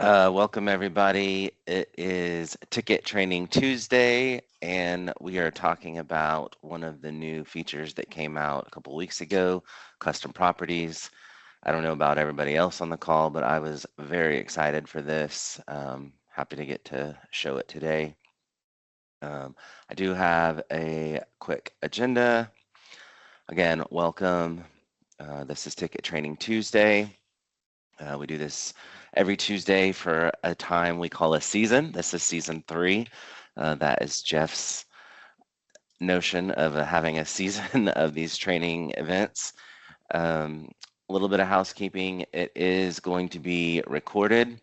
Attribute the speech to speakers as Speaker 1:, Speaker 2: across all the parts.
Speaker 1: Welcome everybody. It is Ticket Training Tuesday, and we are talking about one of the new features that came out a couple weeks ago, custom properties. I don't know about everybody else on the call, but I was very excited for this. Happy to get to show it today. I do have a quick agenda. Again, welcome. This is Ticket Training Tuesday. We do this every Tuesday for a time we call a season. This is season 3. That is Jeff's notion of having a season of these training events. A little bit of housekeeping. It is going to be recorded,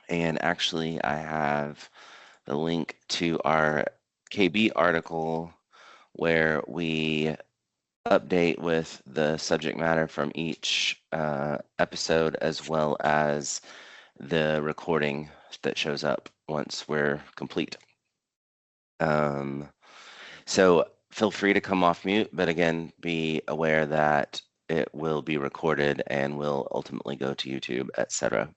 Speaker 1: and actually, I have the link to our KB article where we update with the subject matter from each episode, as well as the recording that shows up once we're complete. So feel free to come off mute, but again, be aware that it will be recorded and will ultimately go to YouTube, etc.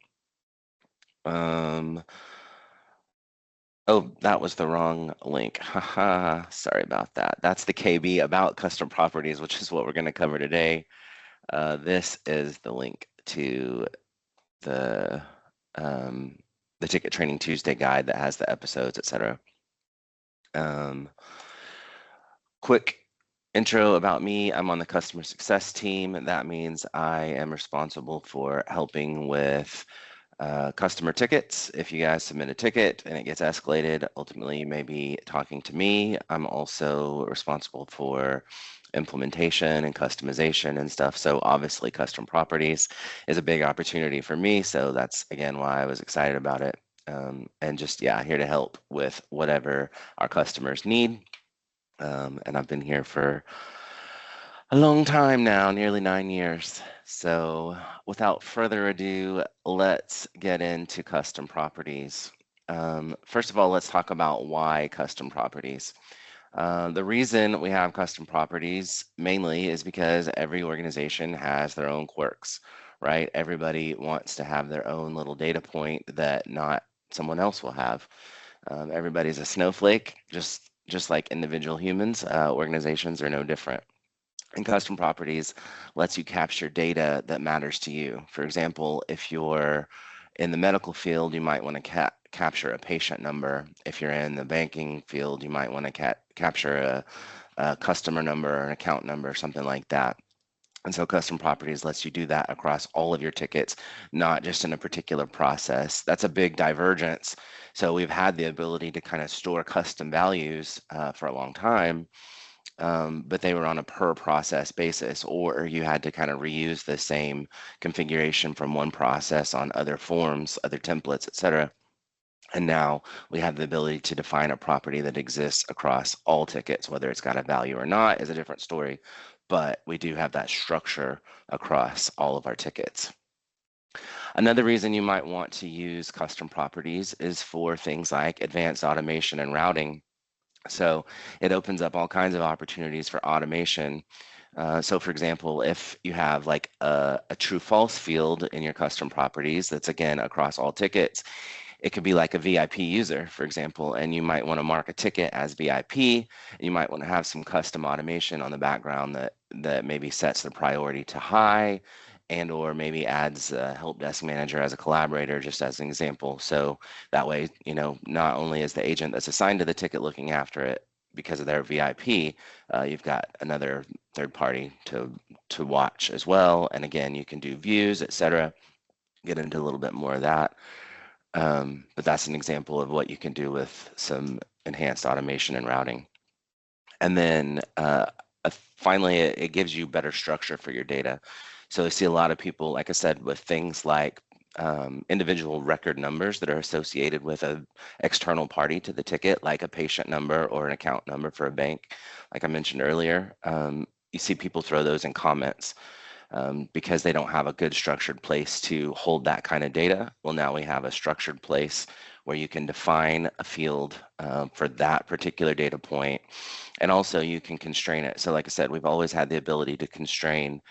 Speaker 1: Oh, that was the wrong link. Haha, sorry about that. That's the KB about custom properties, which is what we're going to cover today. This is the link to the Ticket Training Tuesday guide that has the episodes, etc. Quick intro about me. I'm on the customer success team. That means I am responsible for helping with customer tickets. If you guys submit a ticket and it gets escalated, ultimately you may be talking to me. I'm also responsible for implementation and customization and stuff. So obviously custom properties is a big opportunity for me. So that's again why I was excited about it. And just, yeah, here to help with whatever our customers need. And I've been here for a long time now, nearly 9 years. So without further ado, let's get into custom properties. First of all, let's talk about why custom properties. The reason we have custom properties mainly is because every organization has their own quirks, right? Everybody wants to have their own little data point that not someone else will have. Everybody's a snowflake, just like individual humans. Organizations are no different. And custom properties lets you capture data that matters to you. For example, if you're in the medical field, you might want to capture a patient number. If you're in the banking field, you might want to capture a customer number or an account number, something like that. And so custom properties lets you do that across all of your tickets, not just in a particular process. That's a big divergence. So we've had the ability to kind of store custom values for a long time, but they were on a per process basis, or you had to kind of reuse the same configuration from one process on other forms, other templates, etc. And now we have the ability to define a property that exists across all tickets. Whether it's got a value or not is a different story, but we do have that structure across all of our tickets. Another reason you might want to use custom properties is for things like advanced automation and routing. So it opens up all kinds of opportunities for automation. So for example, if you have like a true false field in your custom properties, that's again across all tickets, it could be like a VIP user, for example, and you might want to mark a ticket as VIP. You might want to have some custom automation on the background that maybe sets the priority to high, and or maybe adds a help desk manager as a collaborator, just as an example. So that way, not only is the agent that's assigned to the ticket looking after it because of their VIP, you've got another third party to watch as well. And again, you can do views, etc. Get into a little bit more of that. But that's an example of what you can do with some enhanced automation and routing. And then finally, it gives you better structure for your data. So I see a lot of people, like I said, with things like individual record numbers that are associated with an external party to the ticket, like a patient number or an account number for a bank, like I mentioned earlier. You see people throw those in comments because they don't have a good structured place to hold that kind of data. Well, now we have a structured place where you can define a field for that particular data point, and also you can constrain it. So like I said, we've always had the ability to constrain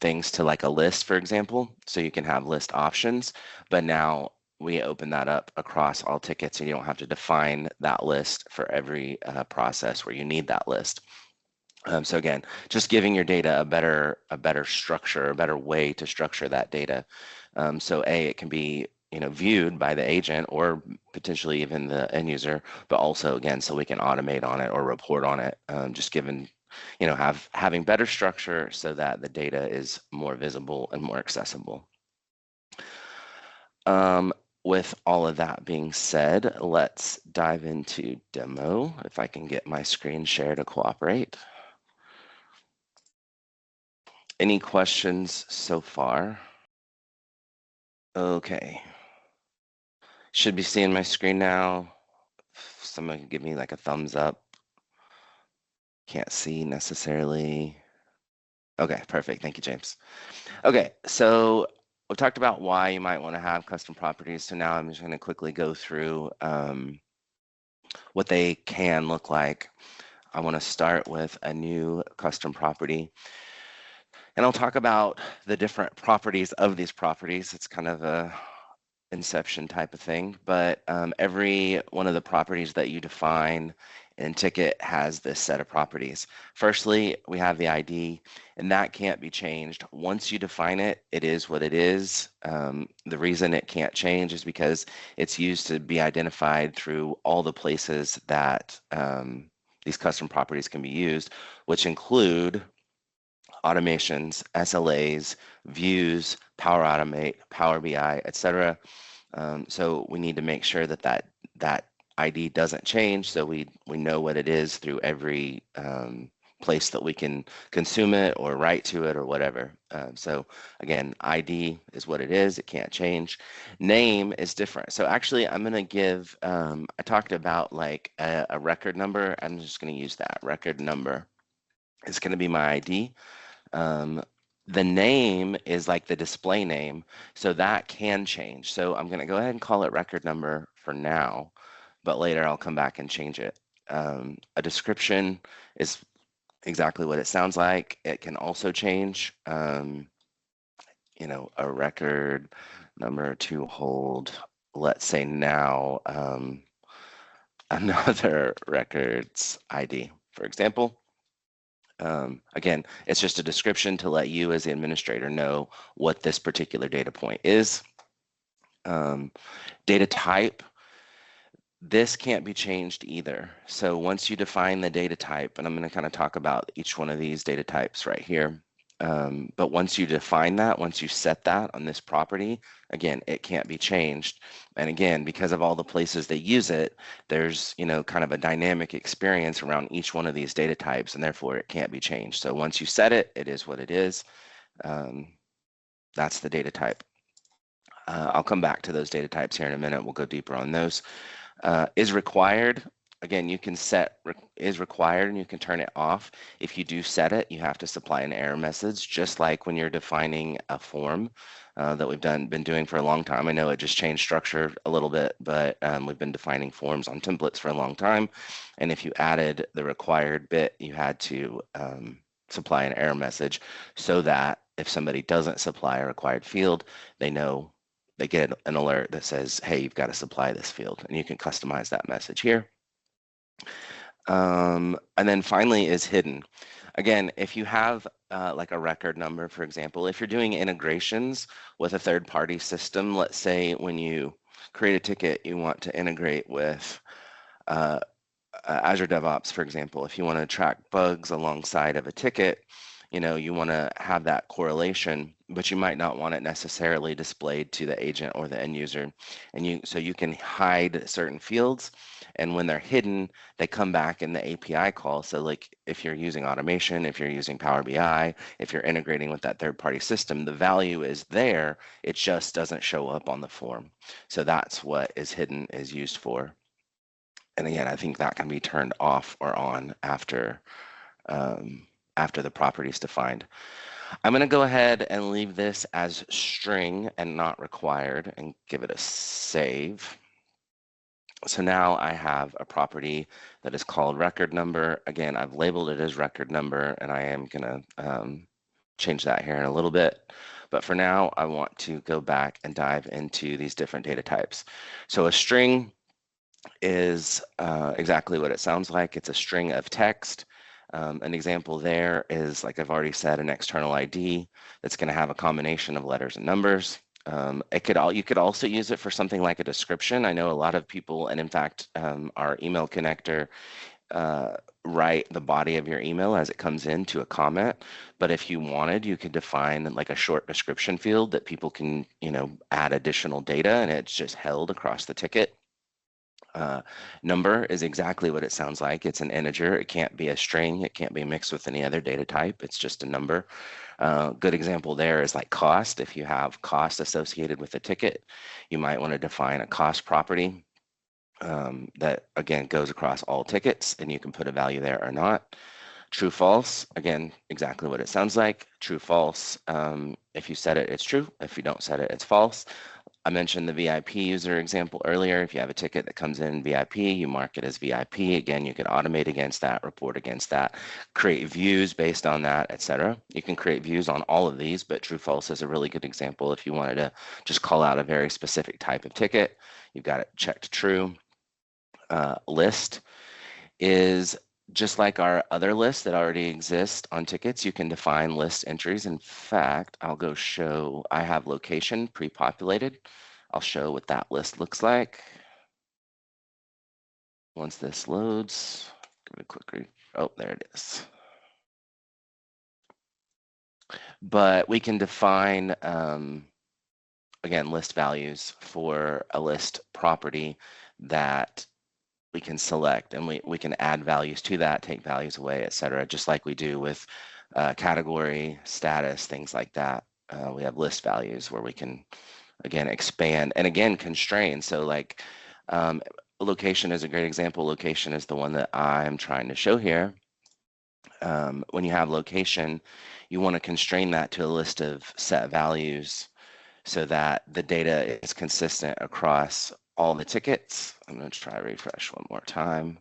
Speaker 1: things to like a list, for example, so you can have list options, but now we open that up across all tickets and you don't have to define that list for every process where you need that list. So again, just giving your data a better structure, a better way to structure that data. So it can be viewed by the agent or potentially even the end user, but also again, so we can automate on it or report on it. Just given having better structure so that the data is more visible and more accessible. With all of that being said, let's dive into demo. If I can get my screen share to cooperate. Any questions so far? Okay. Should be seeing my screen now. Someone can give me like a thumbs up. Can't see necessarily. Okay, perfect. Thank you, James. Okay, so we talked about why you might want to have custom properties. So now I'm just going to quickly go through what they can look like. I want to start with a new custom property. And I'll talk about the different properties of these properties. It's kind of a inception type of thing, but every one of the properties that you define in Tikit has this set of properties. Firstly, we have the ID, and that can't be changed. Once you define it, it is what it is. The reason it can't change is because it's used to be identified through all the places that these custom properties can be used, which include automations, SLAs, views, Power Automate, Power BI, etc. So we need to make sure that that ID doesn't change, so we know what it is through every place that we can consume it or write to it or whatever. So again, ID is what it is. It can't change. Name is different. So actually, I'm going to give, I talked about like a record number. I'm just going to use that. Record number is going to be my ID. The name is like the display name, so that can change. So I'm going to go ahead and call it record number for now, but later I'll come back and change it. A description is exactly what it sounds like. It can also change, a record number to hold, let's say now, another records ID, for example. Again, it's just a description to let you as the administrator know what this particular data point is. Data type, this can't be changed either. So once you define the data type, and I'm going to kind of talk about each one of these data types right here. But once you define that, once you set that on this property, again, it can't be changed. And again, because of all the places they use it, there's, kind of a dynamic experience around each one of these data types, and therefore it can't be changed. So once you set it, it is what it is. That's the data type. I'll come back to those data types here in a minute. We'll go deeper on those. Is required. Again, you can set is required and you can turn it off. If you do set it, you have to supply an error message, just like when you're defining a form that we've been doing for a long time. I know it just changed structure a little bit, but we've been defining forms on templates for a long time. And if you added the required bit, you had to supply an error message so that if somebody doesn't supply a required field, they know they get an alert that says, hey, you've got to supply this field, and you can customize that message here. And then finally is hidden. Again, if you have like a record number, for example, if you're doing integrations with a third-party system, let's say when you create a ticket, you want to integrate with Azure DevOps, for example. If you want to track bugs alongside of a ticket, you want to have that correlation, but you might not want it necessarily displayed to the agent or the end user. And so you can hide certain fields, and when they're hidden, they come back in the API call. So like if you're using automation, if you're using Power BI, if you're integrating with that third-party system, the value is there. It just doesn't show up on the form. So that's what is hidden is used for. And again, I think that can be turned off or on after the property is defined. I'm going to go ahead and leave this as string and not required and give it a save. So now I have a property that is called record number. Again, I've labeled it as record number, and I am going to change that here in a little bit. But for now, I want to go back and dive into these different data types. So a string is exactly what it sounds like. It's a string of text. An example there is, like I've already said, an external ID that's going to have a combination of letters and numbers. You could also use it for something like a description. I know a lot of people, and in fact, our email connector write the body of your email as it comes into a comment. But if you wanted, you could define like a short description field that people can, add additional data, and it's just held across the ticket. Number is exactly what it sounds like. It's an integer. It can't be a string. It can't be mixed with any other data type. It's just a number. Good example there is like cost. If you have cost associated with a ticket, you might want to define a cost property that, again, goes across all tickets, and you can put a value there or not. True, false, again, exactly what it sounds like. True, false. If you set it, it's true. If you don't set it, it's false. I mentioned the VIP user example earlier. If you have a ticket that comes in VIP, you mark it as VIP. Again, you can automate against that, report against that, create views based on that, etc. You can create views on all of these, but true false is a really good example if you wanted to just call out a very specific type of ticket. You've got it checked true. List is just like our other lists that already exist on tickets. You can define list entries. In fact, I'll go show, I have location pre-populated. I'll show what that list looks like. Once this loads, give it a quick read. Oh, there it is. But we can define, again, list values for a list property that we can select, and we can add values to that, take values away, etc., just like we do with category, status, things like that. We have list values where we can, again, expand and, again, constrain. So like location is a great example. Location is the one that I'm trying to show here. When you have location, you want to constrain that to a list of set values so that the data is consistent across all the tickets. I'm going to try refresh one more time.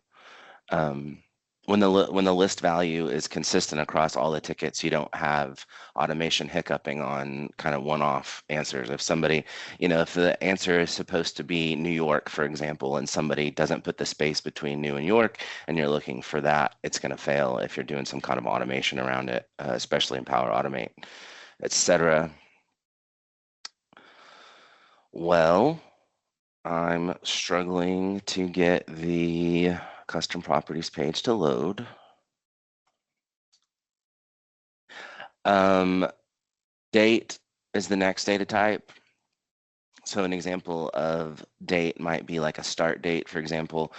Speaker 1: When the list value is consistent across all the tickets, you don't have automation hiccuping on kind of one-off answers. If somebody, if the answer is supposed to be New York, for example, and somebody doesn't put the space between New and York, and you're looking for that, it's going to fail if you're doing some kind of automation around it, especially in Power Automate, etc. Well, I'm struggling to get the custom properties page to load. Date is the next data type. So an example of date might be like a start date. For example,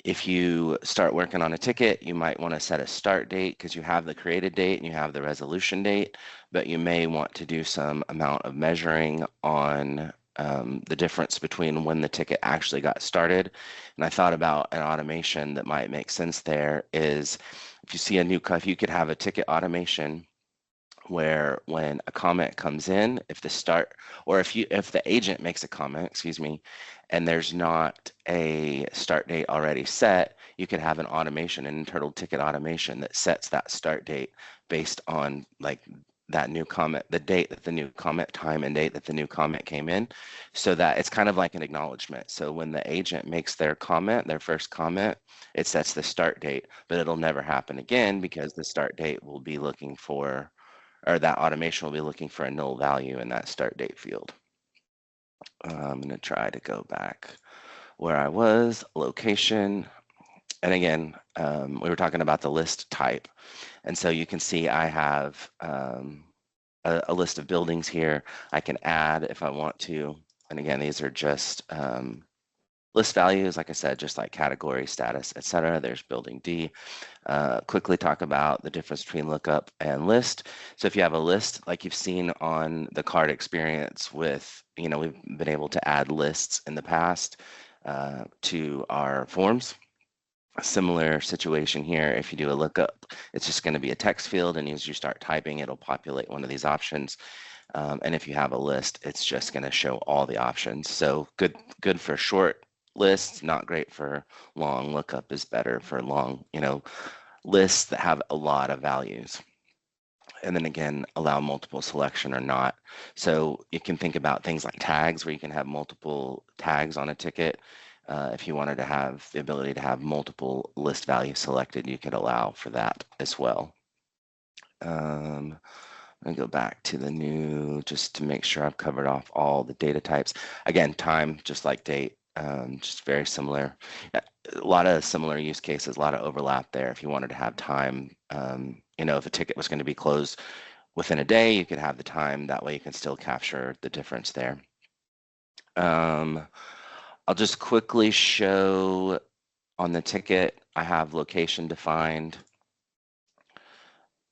Speaker 1: if you start working on a ticket, you might want to set a start date because you have the created date and you have the resolution date, but you may want to do some amount of measuring on the difference between when the ticket actually got started. And I thought about an automation that might make sense there is if you see if you could have a ticket automation where when a comment comes in, if the agent makes a comment, excuse me, and there's not a start date already set, you could have an automation, an internal ticket automation that sets that start date based on like that new comment, the date that the new comment, time and date that the new comment came in, so that it's kind of like an acknowledgement. So when the agent makes their comment, their first comment, it sets the start date, but it'll never happen again because the start date will be looking for, or that automation will be looking for a null value in that start date field. I'm going to try to go back where I was, location. And again, we were talking about the list type. And so you can see I have a list of buildings here. I can add if I want to. And again, these are just list values, like I said, just like category, status, etc. There's building D. Quickly talk about the difference between lookup and list. So if you have a list, like you've seen on the card experience with, we've been able to add lists in the past to our forms. A similar situation here. If you do a lookup, it's just going to be a text field, and as you start typing, it'll populate one of these options. And if you have a list, it's just going to show all the options. So good for short lists, not great for long. Lookup is better for long, lists that have a lot of values. and then again, allow multiple selection or not. So you can think about things like tags where you can have multiple tags on a ticket. If you wanted to have the ability to have multiple list values selected, you could allow for that as well. Let me go back to the new just to make sure I've covered off all the data types. Again, time, just like date, just very similar. A lot of similar use cases, a lot of overlap there. If you wanted to have time, if a ticket was going to be closed within a day, you could have the time. That way you can still capture the difference there. I'll just quickly show on the ticket, I have location defined.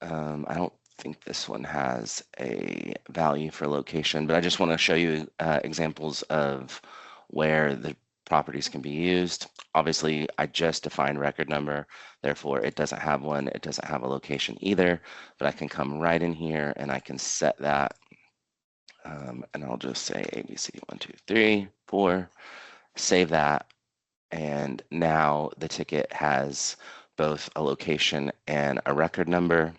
Speaker 1: I don't think this one has a value for location, but I just want to show you examples of where the properties can be used. Obviously, I just defined record number, therefore it doesn't have one. It doesn't have a location either, but I can come right in here and I can set that. And I'll just say ABC 1, 2, 3, 4, save that. And now the ticket has both a location and a record number.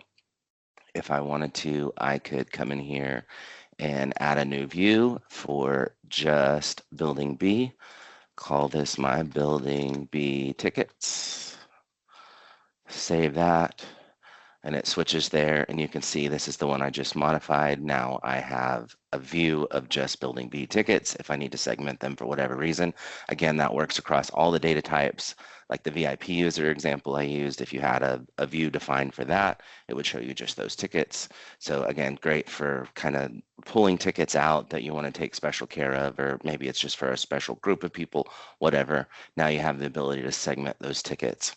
Speaker 1: If I wanted to, I could come in here and add a new view for just building B. Call this my building B tickets. Save that. And it switches there, and you can see this is the one I just modified. Now I have a view of just building B tickets if I need to segment them for whatever reason. Again, that works across all the data types, like the VIP user example I used. If you had a view defined for that, it would show you just those tickets. So again, great for kind of pulling tickets out that you want to take special care of, or maybe it's just for a special group of people, whatever. Now you have the ability to segment those tickets.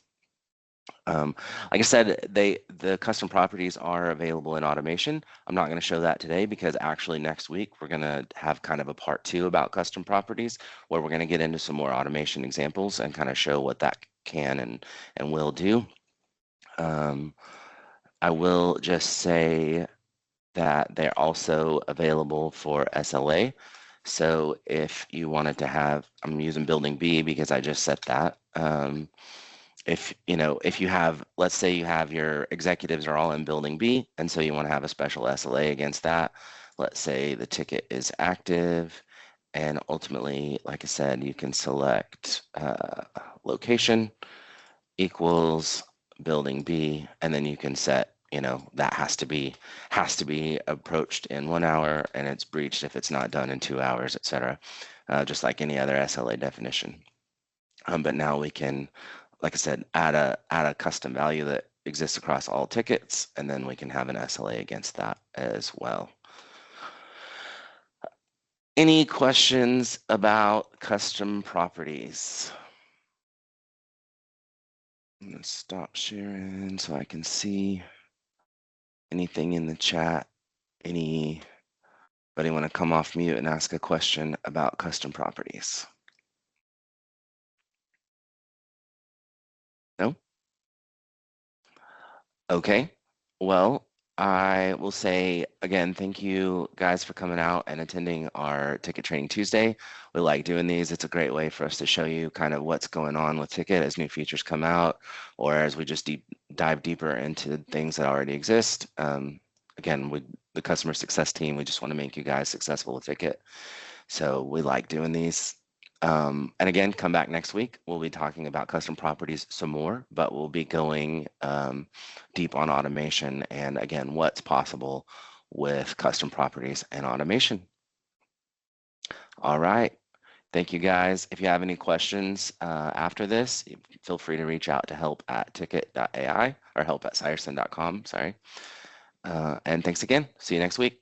Speaker 1: Like I said, the custom properties are available in automation. I'm not going to show that today because actually next week we're going to have kind of a part 2 about custom properties where we're going to get into some more automation examples and kind of show what that can and will do. I will just say that they're also available for SLA. So if you wanted to have, I'm using building B because I just set that. If you have, let's say you have your executives are all in building B, and so you want to have a special SLA against that. Let's say the ticket is active, and ultimately, like I said, you can select location equals building B, and then you can set, that has to be approached in 1 hour, and it's breached if it's not done in 2 hours, etc. Just like any other SLA definition. But now we can, like I said, add a custom value that exists across all tickets, and then we can have an SLA against that as well. Any questions about custom properties? I'm gonna stop sharing so I can see anything in the chat. Anybody want to come off mute and ask a question about custom properties? No? Okay. Well, I will say again, thank you guys for coming out and attending our Ticket Training Tuesday. We like doing these. It's a great way for us to show you kind of what's going on with Ticket as new features come out, or as we just dive deeper into things that already exist. Again, with the customer success team, we just want to make you guys successful with Ticket. So we like doing these. And again, come back next week. We'll be talking about custom properties some more, but we'll be going deep on automation and again, what's possible with custom properties and automation. All right. Thank you guys. If you have any questions after this, feel free to reach out to help@tikit.ai or help@cyerson.com. Sorry. And thanks again. See you next week.